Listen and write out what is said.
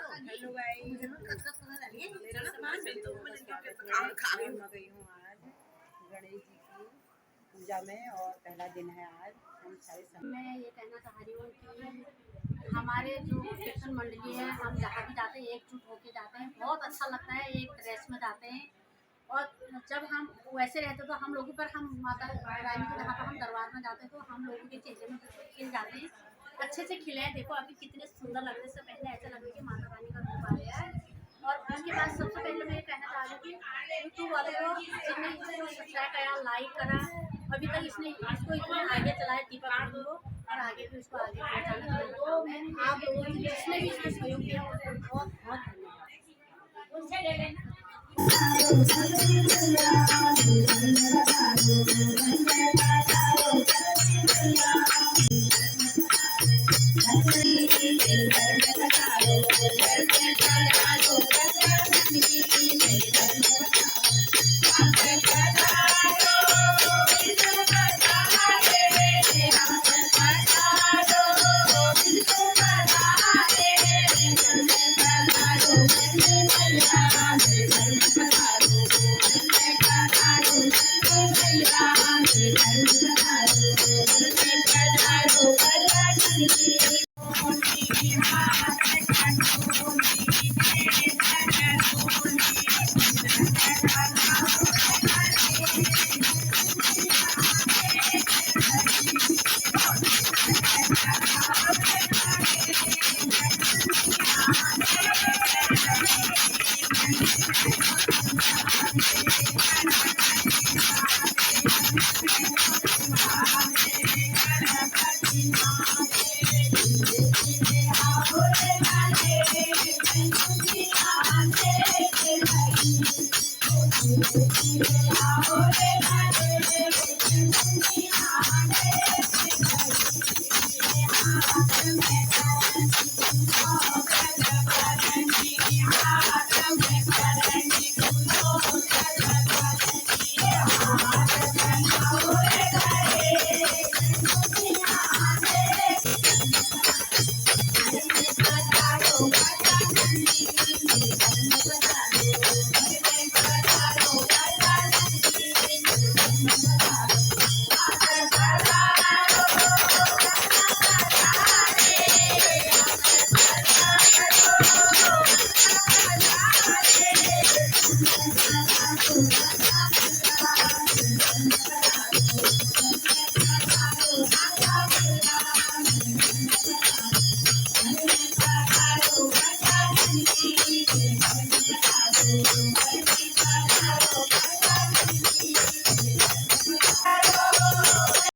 Hello guys, मेरा सामान मैं गई हूँ आज गणेश जी की पूजा में और पहला दिन है आज। हम सारे मैं ये कहना चाह रही हूँ कि हमारे जो कीर्तन मंडली है, हम जहाँ भी जाते हैं एकजुट होके जाते हैं, बहुत अच्छा लगता है। एक ड्रेस में जाते हैं और जब हम वैसे रहते तो हम लोगों पर हम माता रानी के जहाँ पर हम दरबार में जाते हैं तो हम लोगों के चेहरे में खिल जाते हैं, अच्छे से खिले हैं। देखो अभी कितने सुंदर लग रहे हैं। इससे पहले ऐसा लग रहा है कि माता रानी का रूप आ गया है। और उसके बाद सबसे पहले मैं ये कहना चाह रही हूँ कि यूट्यूब वालों को जिसने इसको सब्सक्राइब करा, लाइक करा, अभी तक इसने इसको इतने आगे चलाया दीपक आनंद को, और आगे भी उसको आगे पहुँचाना चाहूँगा। आप लोगों ने जिसने भी इसको सहयोग किया उसको बहुत बहुत धन्यवाद। Thank you.